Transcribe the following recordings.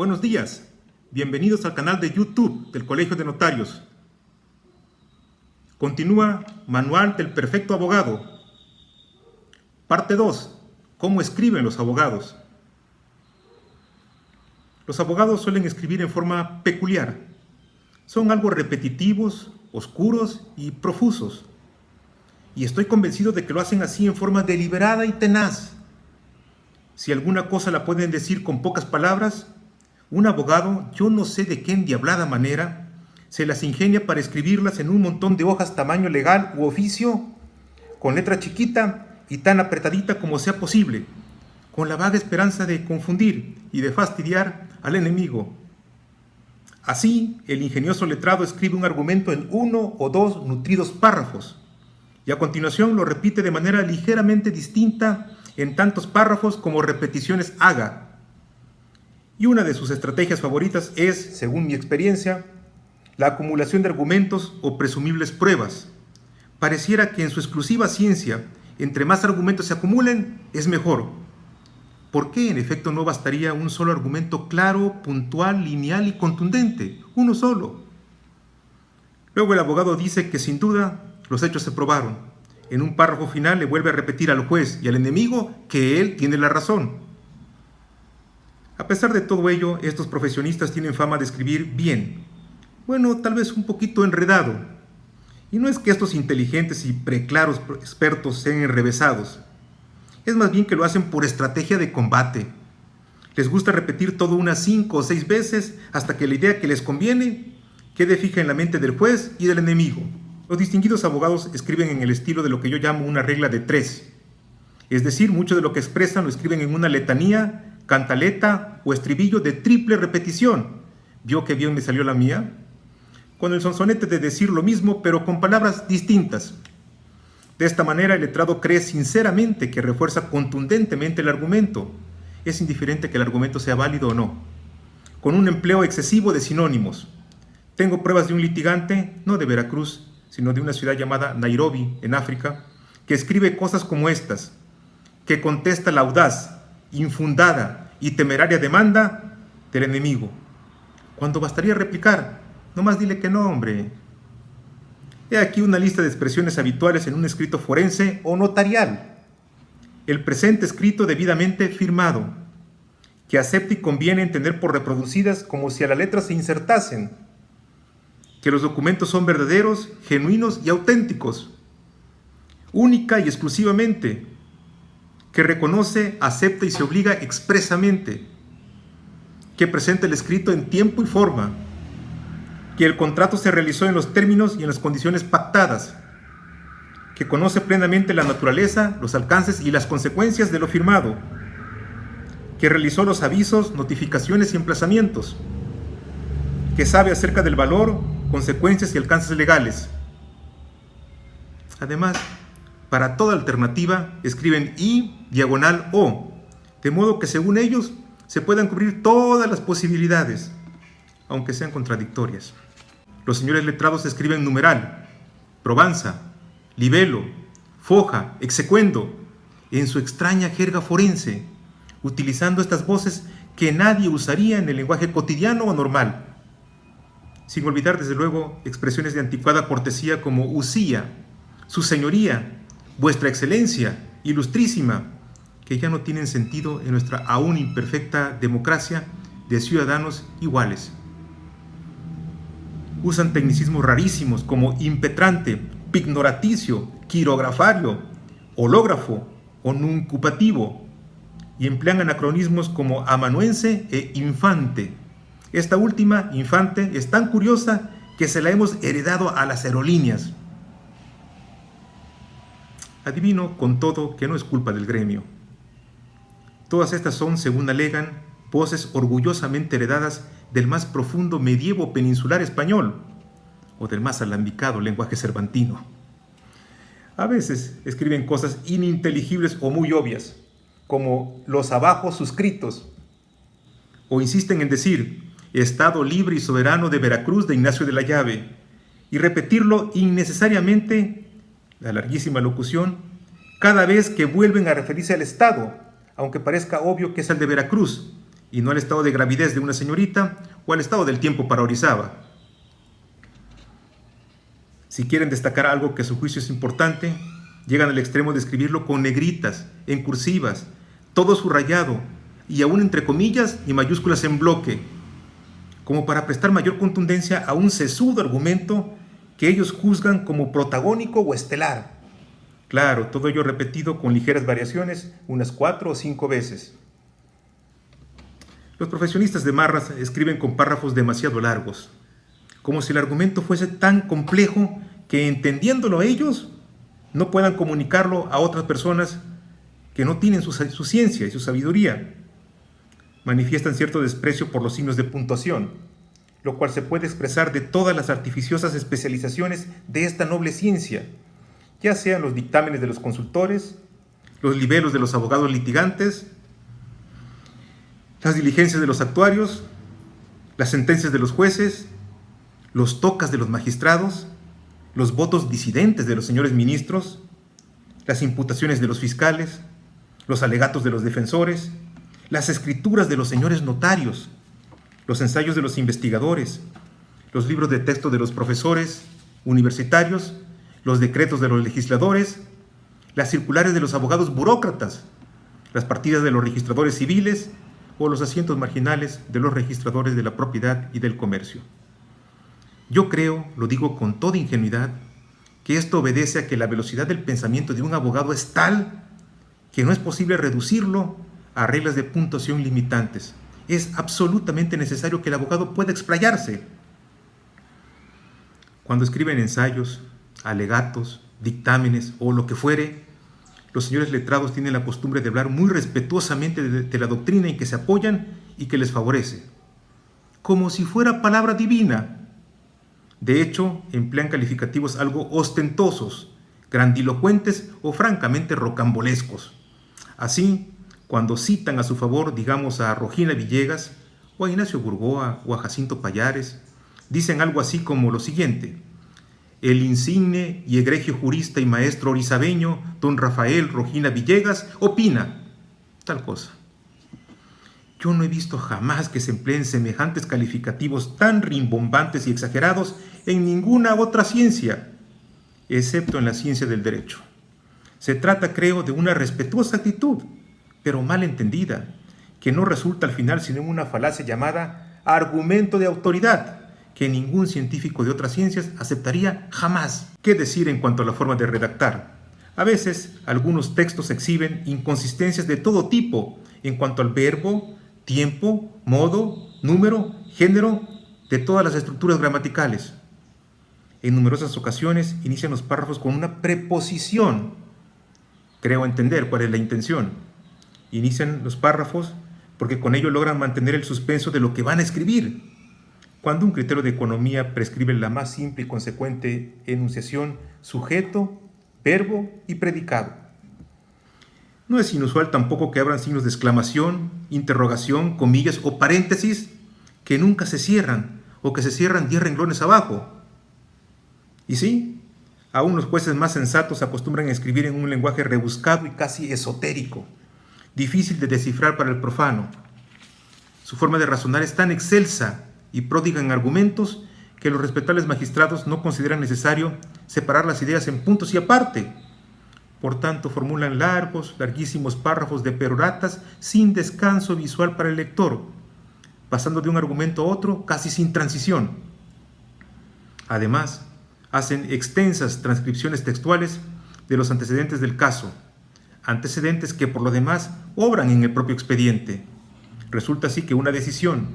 Buenos días, bienvenidos al canal de YouTube del Colegio de Notarios. Continúa Manual del Perfecto Abogado. Parte 2. ¿Cómo escriben los abogados? Los abogados suelen escribir en forma peculiar. Son algo repetitivos, oscuros y profusos. Y estoy convencido de que lo hacen así en forma deliberada y tenaz. Si alguna cosa la pueden decir con pocas palabras, un abogado, yo no sé de qué endiablada manera, se las ingenia para escribirlas en un montón de hojas tamaño legal u oficio, con letra chiquita y tan apretadita como sea posible, con la vaga esperanza de confundir y de fastidiar al enemigo. Así, el ingenioso letrado escribe un argumento en 1 o 2 nutridos párrafos, y a continuación lo repite de manera ligeramente distinta en tantos párrafos como repeticiones haga. Y una de sus estrategias favoritas es, según mi experiencia, la acumulación de argumentos o presumibles pruebas. Pareciera que en su exclusiva ciencia, entre más argumentos se acumulen, es mejor. ¿Por qué en efecto no bastaría un solo argumento claro, puntual, lineal y contundente? Uno solo. Luego el abogado dice que sin duda los hechos se probaron. En un párrafo final le vuelve a repetir al juez y al enemigo que él tiene la razón. A pesar de todo ello, estos profesionistas tienen fama de escribir bien. Bueno, tal vez un poquito enredado. Y no es que estos inteligentes y preclaros expertos sean enrevesados. Es más bien que lo hacen por estrategia de combate. Les gusta repetir todo unas 5 o 6 veces hasta que la idea que les conviene quede fija en la mente del juez y del enemigo. Los distinguidos abogados escriben en el estilo de lo que yo llamo una regla de 3. Es decir, mucho de lo que expresan lo escriben en una letanía, cantaleta o estribillo de triple repetición. ¿Vio qué bien me salió la mía? Con el sonsonete de decir lo mismo, pero con palabras distintas. De esta manera, el letrado cree sinceramente que refuerza contundentemente el argumento. Es indiferente que el argumento sea válido o no. Con un empleo excesivo de sinónimos. Tengo pruebas de un litigante, no de Veracruz, sino de una ciudad llamada Nairobi, en África, que escribe cosas como estas, que contesta la audaz, infundada y temeraria demanda del enemigo. Cuando bastaría replicar, nomás dile que no, hombre. He aquí una lista de expresiones habituales en un escrito forense o notarial. El presente escrito debidamente firmado, que acepta y conviene entender por reproducidas como si a la letra se insertasen, que los documentos son verdaderos, genuinos y auténticos, única y exclusivamente, que reconoce, acepta y se obliga expresamente, que presenta el escrito en tiempo y forma, que el contrato se realizó en los términos y en las condiciones pactadas, que conoce plenamente la naturaleza, los alcances y las consecuencias de lo firmado, que realizó los avisos, notificaciones y emplazamientos, que sabe acerca del valor, consecuencias y alcances legales. Además, para toda alternativa escriben I/O, de modo que según ellos se puedan cubrir todas las posibilidades, aunque sean contradictorias. Los señores letrados escriben numeral, probanza, libelo, foja, exequendo, en su extraña jerga forense, utilizando estas voces que nadie usaría en el lenguaje cotidiano o normal. Sin olvidar, desde luego, expresiones de anticuada cortesía como usía, su señoría, vuestra excelencia, ilustrísima, que ya no tienen sentido en nuestra aún imperfecta democracia de ciudadanos iguales. Usan tecnicismos rarísimos como impetrante, pignoraticio, quirografario, hológrafo o nuncupativo, y emplean anacronismos como amanuense e infante. Esta última, infante, es tan curiosa que se la hemos heredado a las aerolíneas. Adivino con todo que no es culpa del gremio. Todas estas son, según alegan, voces orgullosamente heredadas del más profundo medievo peninsular español o del más alambicado lenguaje cervantino. A veces escriben cosas ininteligibles o muy obvias, como los abajo suscritos, o insisten en decir Estado libre y soberano de Veracruz de Ignacio de la Llave, y repetirlo innecesariamente, la larguísima locución, cada vez que vuelven a referirse al Estado, aunque parezca obvio que es el de Veracruz, y no al estado de gravidez de una señorita o al estado del tiempo para Orizaba. Si quieren destacar algo que a su juicio es importante, llegan al extremo de escribirlo con negritas, en cursivas, todo subrayado y aún entre comillas y mayúsculas en bloque, como para prestar mayor contundencia a un sesudo argumento que ellos juzgan como protagónico o estelar. Claro, todo ello repetido con ligeras variaciones, unas 4 o 5 veces. Los profesionistas de Marras escriben con párrafos demasiado largos, como si el argumento fuese tan complejo que entendiéndolo ellos, no puedan comunicarlo a otras personas que no tienen su ciencia y su sabiduría. Manifiestan cierto desprecio por los signos de puntuación, lo cual se puede expresar de todas las artificiosas especializaciones de esta noble ciencia, ya sean los dictámenes de los consultores, los libelos de los abogados litigantes, las diligencias de los actuarios, las sentencias de los jueces, los tocas de los magistrados, los votos disidentes de los señores ministros, las imputaciones de los fiscales, los alegatos de los defensores, las escrituras de los señores notarios, los ensayos de los investigadores, los libros de texto de los profesores universitarios, los decretos de los legisladores, las circulares de los abogados burócratas, las partidas de los registradores civiles o los asientos marginales de los registradores de la propiedad y del comercio. Yo creo, lo digo con toda ingenuidad, que esto obedece a que la velocidad del pensamiento de un abogado es tal que no es posible reducirlo a reglas de puntuación limitantes. Es absolutamente necesario que el abogado pueda explayarse. Cuando escriben ensayos, alegatos, dictámenes o lo que fuere, los señores letrados tienen la costumbre de hablar muy respetuosamente de la doctrina en que se apoyan y que les favorece, como si fuera palabra divina. De hecho, emplean calificativos algo ostentosos, grandilocuentes o francamente rocambolescos. Así, cuando citan a su favor, digamos, a Rogina Villegas, o a Ignacio Burgoa, o a Jacinto Pallares, dicen algo así como lo siguiente: el insigne y egregio jurista y maestro orizabeño, don Rafael Rogina Villegas, opina tal cosa. Yo no he visto jamás que se empleen semejantes calificativos tan rimbombantes y exagerados en ninguna otra ciencia, excepto en la ciencia del derecho. Se trata, creo, de una respetuosa actitud, pero mal entendida, que no resulta al final sino en una falacia llamada argumento de autoridad, que ningún científico de otras ciencias aceptaría jamás. ¿Qué decir en cuanto a la forma de redactar? A veces, algunos textos exhiben inconsistencias de todo tipo en cuanto al verbo, tiempo, modo, número, género, de todas las estructuras gramaticales. En numerosas ocasiones inician los párrafos con una preposición. Creo entender cuál es la intención. Inician los párrafos porque con ello logran mantener el suspenso de lo que van a escribir. Cuando un criterio de economía prescribe la más simple y consecuente enunciación, sujeto, verbo y predicado. No es inusual tampoco que abran signos de exclamación, interrogación, comillas o paréntesis que nunca se cierran o que se cierran 10 renglones abajo. Y sí, aún los jueces más sensatos acostumbran a escribir en un lenguaje rebuscado y casi esotérico, difícil de descifrar para el profano. Su forma de razonar es tan excelsa y pródiga en argumentos que los respetables magistrados no consideran necesario separar las ideas en puntos y aparte. Por tanto, formulan larguísimos párrafos de peroratas sin descanso visual para el lector, pasando de un argumento a otro casi sin transición. Además, hacen extensas transcripciones textuales de los antecedentes del caso, antecedentes que por lo demás obran en el propio expediente. Resulta así que una decisión,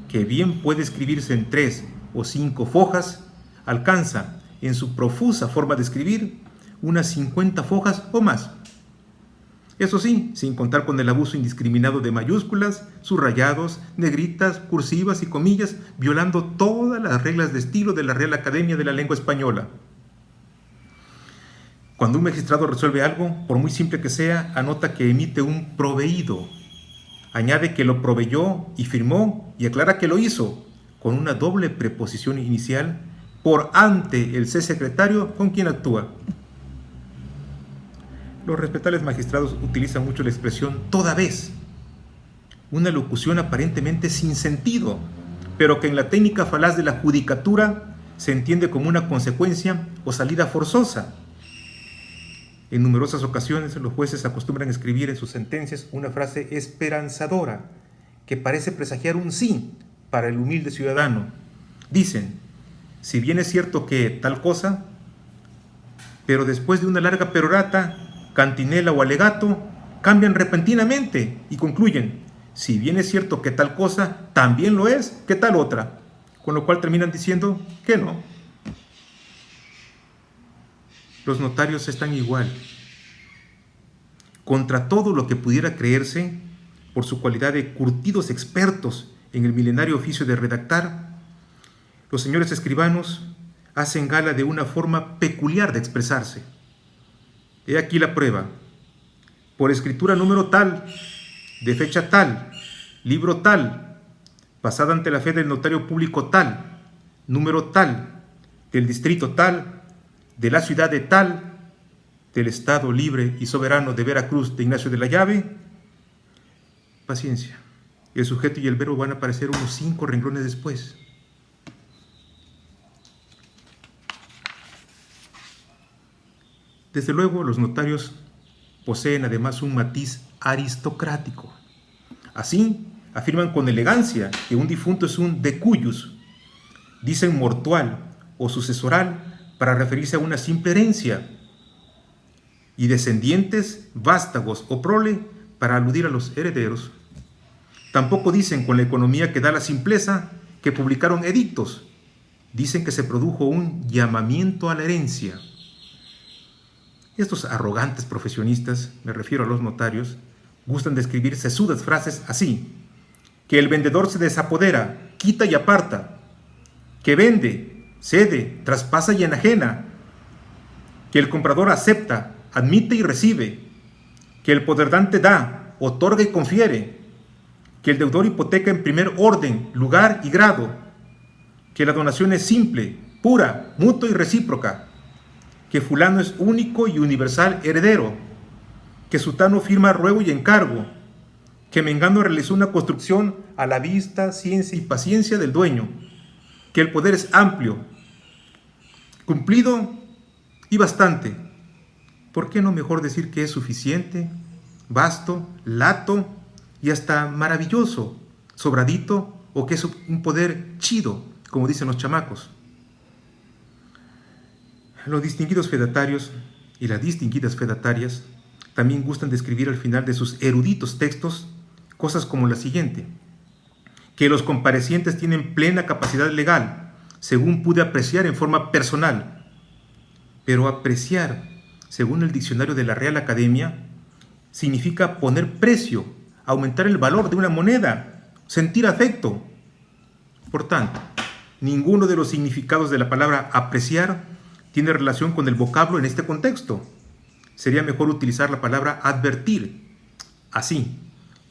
que bien puede escribirse en 3 o 5 fojas, alcanza, en su profusa forma de escribir, unas 50 fojas o más. Eso sí, sin contar con el abuso indiscriminado de mayúsculas, subrayados, negritas, cursivas y comillas, violando todas las reglas de estilo de la Real Academia de la Lengua Española. Cuando un magistrado resuelve algo, por muy simple que sea, anota que emite un proveído. Añade que lo proveyó y firmó y aclara que lo hizo, con una doble preposición inicial por ante el secretario con quien actúa. Los respetables magistrados utilizan mucho la expresión toda vez. una locución aparentemente sin sentido, pero que en la técnica falaz de la judicatura se entiende como una consecuencia o salida forzosa. En numerosas ocasiones los jueces acostumbran a escribir en sus sentencias una frase esperanzadora que parece presagiar un sí para el humilde ciudadano. Dicen, si bien es cierto que tal cosa, pero después de una larga perorata, cantinela o alegato, cambian repentinamente y concluyen, si bien es cierto que tal cosa, también lo es que tal otra, con lo cual terminan diciendo que no. Los notarios están igual. Contra todo lo que pudiera creerse, por su cualidad de curtidos expertos en el milenario oficio de redactar, los señores escribanos hacen gala de una forma peculiar de expresarse. He aquí la prueba. Por escritura número tal, de fecha tal, libro tal, pasada ante la fe del notario público tal, número tal, del distrito tal, de la ciudad de tal, del Estado libre y soberano de Veracruz de Ignacio de la Llave. Paciencia. El sujeto y el verbo van a aparecer unos 5 renglones después. Desde luego, los notarios poseen además un matiz aristocrático. Así, afirman con elegancia que un difunto es un decuyus, dicen mortual o sucesoral para referirse a una simple herencia, y descendientes, vástagos o prole para aludir a los herederos. Tampoco dicen con la economía que da la simpleza que publicaron edictos. Dicen que se produjo un llamamiento a la herencia. Estos arrogantes profesionistas, me refiero a los notarios, gustan de escribir sesudas frases así: que el vendedor se desapodera, quita y aparta, que vende, cede, traspasa y enajena, que el comprador acepta, admite y recibe, que el poderdante da, otorga y confiere, que el deudor hipoteca en primer orden, lugar y grado, que la donación es simple, pura, mutua y recíproca, que fulano es único y universal heredero, que sutano firma ruego y encargo, que mengano realizó una construcción a la vista, ciencia y paciencia del dueño, que el poder es amplio, cumplido y bastante. ¿Por qué no mejor decir que es suficiente, vasto, lato y hasta maravilloso, sobradito, o que es un poder chido, como dicen los chamacos? Los distinguidos fedatarios y las distinguidas fedatarias también gustan de escribir al final de sus eruditos textos cosas como la siguiente: que los comparecientes tienen plena capacidad legal, según pude apreciar en forma personal. Pero apreciar, según el diccionario de la Real Academia, significa poner precio, aumentar el valor de una moneda, sentir afecto. Por tanto, ninguno de los significados de la palabra apreciar tiene relación con el vocablo en este contexto. Sería mejor utilizar la palabra advertir. Así,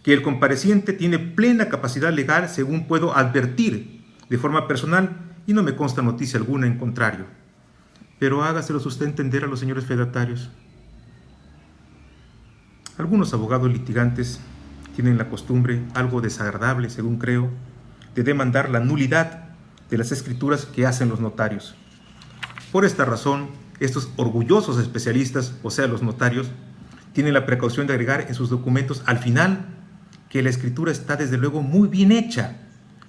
que el compareciente tiene plena capacidad legal según puedo advertir de forma personal, y no me consta noticia alguna en contrario. Pero hágaselos usted entender a los señores fedatarios. Algunos abogados litigantes tienen la costumbre, algo desagradable según creo, de demandar la nulidad de las escrituras que hacen los notarios. Por esta razón, estos orgullosos especialistas, o sea, los notarios, tienen la precaución de agregar en sus documentos al final que la escritura está desde luego muy bien hecha,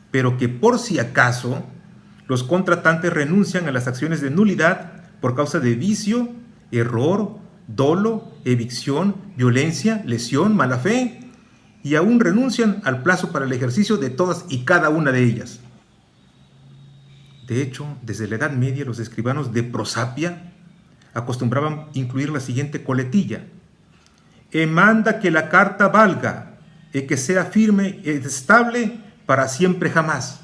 pero que por si acaso los contratantes renuncian a las acciones de nulidad por causa de vicio, error, dolo, evicción, violencia, lesión, mala fe, y aún renuncian al plazo para el ejercicio de todas y cada una de ellas. De hecho, desde la Edad Media los escribanos de prosapia acostumbraban incluir la siguiente coletilla: e manda que la carta valga, y que sea firme y estable para siempre jamás.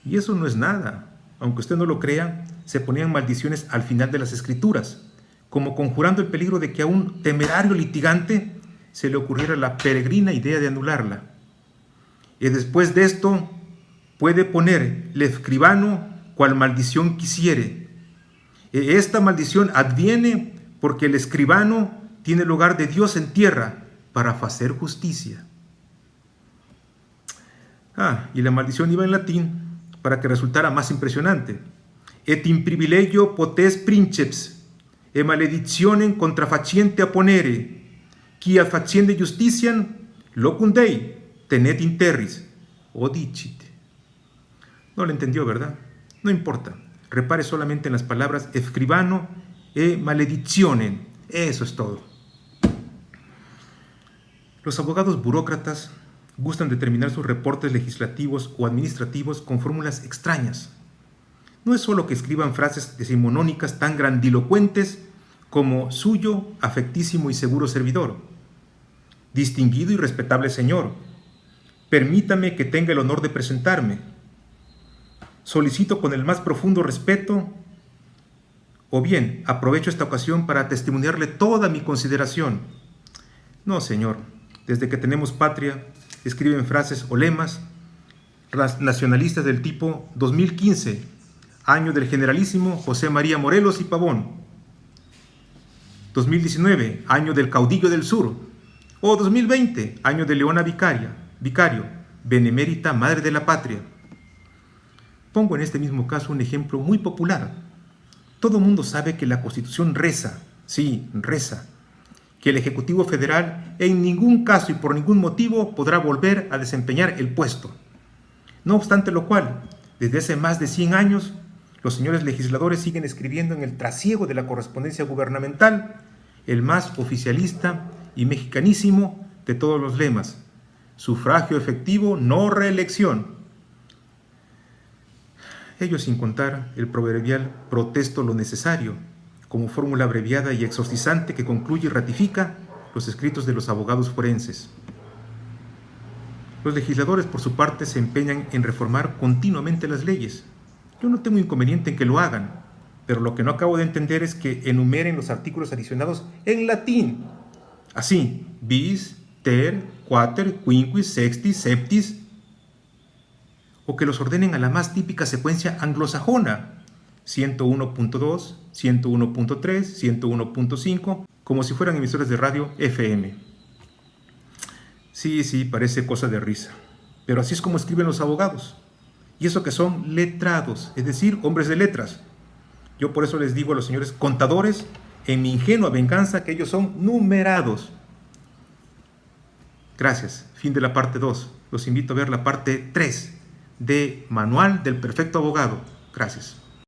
Y eso no es nada. Aunque usted no lo crea, se ponían maldiciones al final de las escrituras, como conjurando el peligro de que a un temerario litigante se le ocurriera la peregrina idea de anularla. Y después de esto, puede poner el escribano cual maldición quisiere. Esta maldición adviene porque el escribano tiene lugar de Dios en tierra para hacer justicia. Y la maldición iba en latín para que resultara más impresionante. Et in privilegio potes princeps, e maleditionem contra faciente apponere, qui ad faciende justitiam locum Dei tenet in terris, o dicit. No lo entendió, ¿verdad? No importa. Repare solamente en las palabras escribano e maleditionem. Eso es todo. Los abogados burócratas gustan de terminar sus reportes legislativos o administrativos con fórmulas extrañas. No es solo que escriban frases decimonónicas tan grandilocuentes como suyo, afectísimo y seguro servidor. Distinguido y respetable señor, permítame que tenga el honor de presentarme. Solicito con el más profundo respeto, o bien aprovecho esta ocasión para testimoniarle toda mi consideración. No, señor, desde que tenemos patria, escriben frases o lemas nacionalistas del tipo 2015, año del generalísimo José María Morelos y Pavón. 2019, año del caudillo del sur. O 2020, año de Leona Vicario, benemérita madre de la patria. Pongo en este mismo caso un ejemplo muy popular. Todo mundo sabe que la Constitución reza, sí, reza, que el Ejecutivo Federal en ningún caso y por ningún motivo podrá volver a desempeñar el puesto. No obstante lo cual, desde hace más de 100 años, los señores legisladores siguen escribiendo en el trasiego de la correspondencia gubernamental el más oficialista y mexicanísimo de todos los lemas: sufragio efectivo, no reelección. Ello sin contar el proverbial protesto lo necesario, como fórmula abreviada y exorcizante que concluye y ratifica los escritos de los abogados forenses. Los legisladores, por su parte, se empeñan en reformar continuamente las leyes. Yo no tengo inconveniente en que lo hagan, pero lo que no acabo de entender es que enumeren los artículos adicionados en latín. Así, bis, ter, quater, quinquis, sextis, septis, o que los ordenen a la más típica secuencia anglosajona, 101.2, 101.3, 101.5, como si fueran emisores de radio FM. Sí, parece cosa de risa, pero así es como escriben los abogados. Y eso que son letrados, es decir, hombres de letras. Yo por eso les digo a los señores contadores, en mi ingenua venganza, que ellos son numerados. Gracias. Fin de la parte 2. Los invito a ver la parte 3 de Manual del Perfecto Abogado. Gracias.